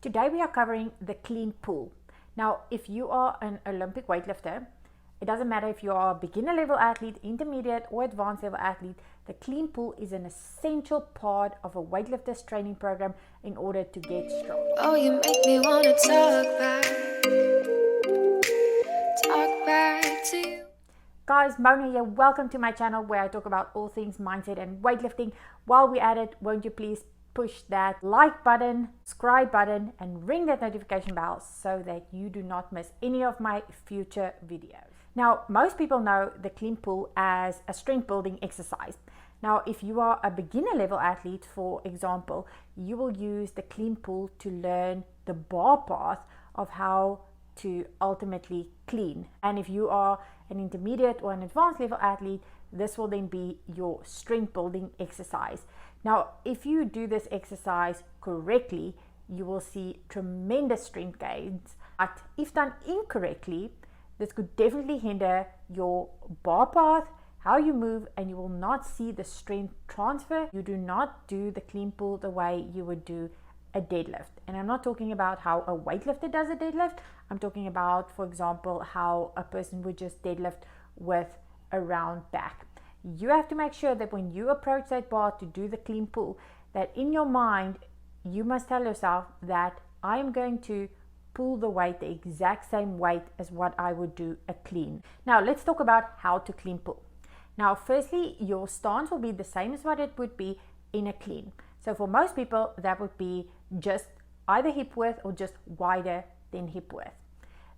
Today we are covering the clean pull. Now, if you are an Olympic weightlifter, it doesn't matter if you are a beginner level athlete, intermediate or advanced level athlete, the clean pull is an essential part of a weightlifter's training program in order to get strong. Oh, you make me want to talk back to you. Guys, Mona here. Welcome to my channel where I talk about all things mindset and weightlifting. While we're at it, won't you please push that like button, subscribe button, and ring that notification bell so that you do not miss any of my future videos. Now, most people know the clean pull as a strength building exercise. Now, if you are a beginner level athlete, for example, you will use the clean pull to learn the bar path of how to ultimately clean. And if you are an intermediate or an advanced level athlete, this will then be your strength building exercise. Now, if you do this exercise correctly, you will see tremendous strength gains. But if done incorrectly, this could definitely hinder your bar path, how you move, and you will not see the strength transfer. You do not do the clean pull the way you would do a deadlift. And I'm not talking about how a weightlifter does a deadlift. I'm talking about, for example, how a person would just deadlift with a round back. You have to make sure that when you approach that bar to do the clean pull, that in your mind, you must tell yourself that I am going to pull the weight the exact same weight as what I would do a clean. Now, let's talk about how to clean pull. Now, firstly, your stance will be the same as what it would be in a clean. So for most people, that would be just either hip width or just wider than hip width.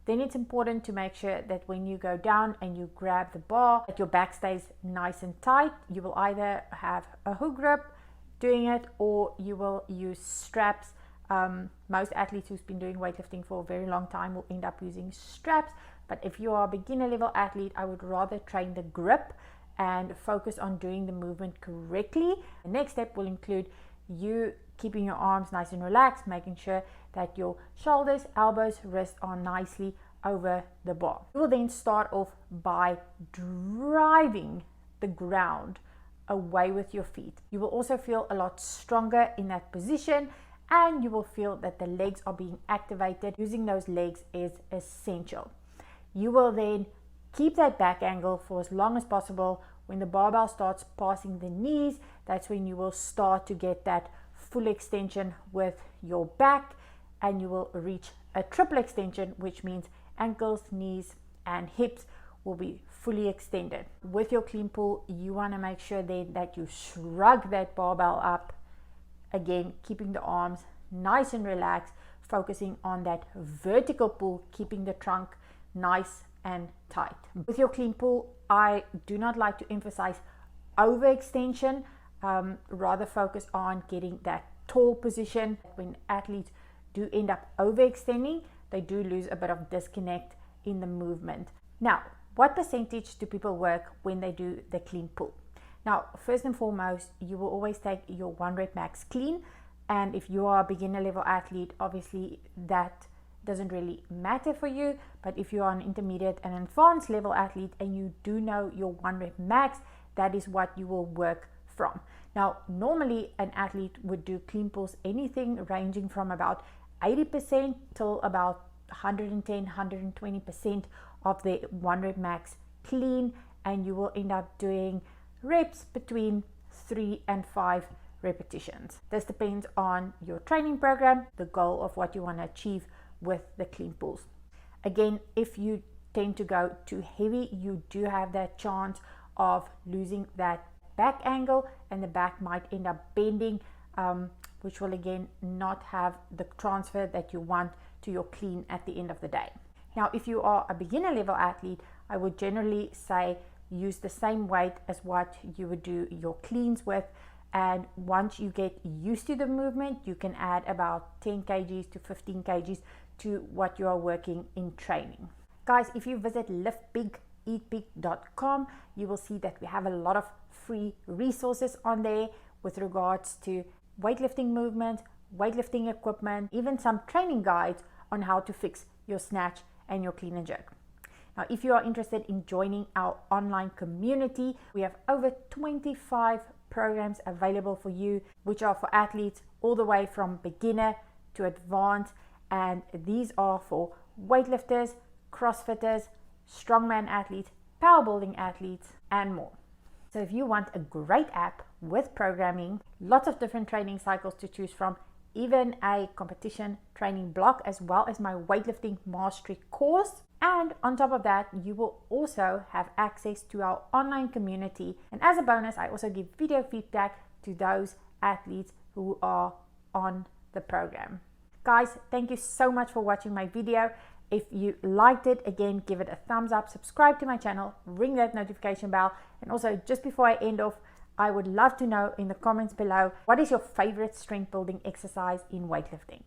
Then it's important to make sure that when you go down and you grab the bar, that your back stays nice and tight. You will either have a hook grip doing it, or you will use straps. Most athletes who's been doing weightlifting for a very long time will end up using straps. But if you are a beginner level athlete, I would rather train the grip and focus on doing the movement correctly. The next step will include you keeping your arms nice and relaxed, making sure that your shoulders, elbows, wrists are nicely over the bar. You will then start off by driving the ground away with your feet. You will also feel a lot stronger in that position, and you will feel that the legs are being activated. Using those legs is essential. You will then keep that back angle for as long as possible. When the barbell starts passing the knees, that's when you will start to get that full extension with your back, and you will reach a triple extension, which means ankles, knees, and hips will be fully extended. With your clean pull, you want to make sure then that you shrug that barbell up, again keeping the arms nice and relaxed, focusing on that vertical pull, keeping the trunk nice and tight. With your clean pull, I do not like to emphasize overextension, rather focus on getting that tall position. When athletes do end up overextending, they do lose a bit of disconnect in the movement. Now, what percentage do people work when they do the clean pull? Now, first and foremost, you will always take your 1 rep max clean. And if you are a beginner level athlete, obviously that doesn't really matter for you. But if you are an intermediate and advanced level athlete and you do know your 1 rep max, that is what you will work from. Now, normally an athlete would do clean pulls anything ranging from about 80% till about 110, 120% of the 1 rep max clean, and you will end up doing reps between 3 and 5 repetitions. This depends on your training program, the goal of what you want to achieve with the clean pulls. Again, if you tend to go too heavy, you do have that chance of losing that back angle, and the back might end up bending, which will again not have the transfer that you want to your clean at the end of the day. Now, if you are a beginner level athlete, I would generally say use the same weight as what you would do your cleans with, and once you get used to the movement, you can add about 10 kgs to 15 kgs to what you are working in training. Guys, if you visit liftbigeatbig.com, you will see that we have a lot of free resources on there with regards to weightlifting movement, weightlifting equipment, even some training guides on how to fix your snatch and your clean and jerk. Now, if you are interested in joining our online community, we have over 25 programs available for you, which are for athletes all the way from beginner to advanced, and these are for weightlifters, crossfitters, strongman athletes, powerbuilding athletes, and more. So if you want a great app with programming, lots of different training cycles to choose from, even a competition training block, as well as my weightlifting mastery course, and on top of that, you will also have access to our online community. And as a bonus, I also give video feedback to those athletes who are on the program. Guys, thank you so much for watching my video. If you liked it, again, give it a thumbs up, subscribe to my channel, ring that notification bell. And also, just before I end off, I would love to know in the comments below, what is your favorite strength building exercise in weightlifting?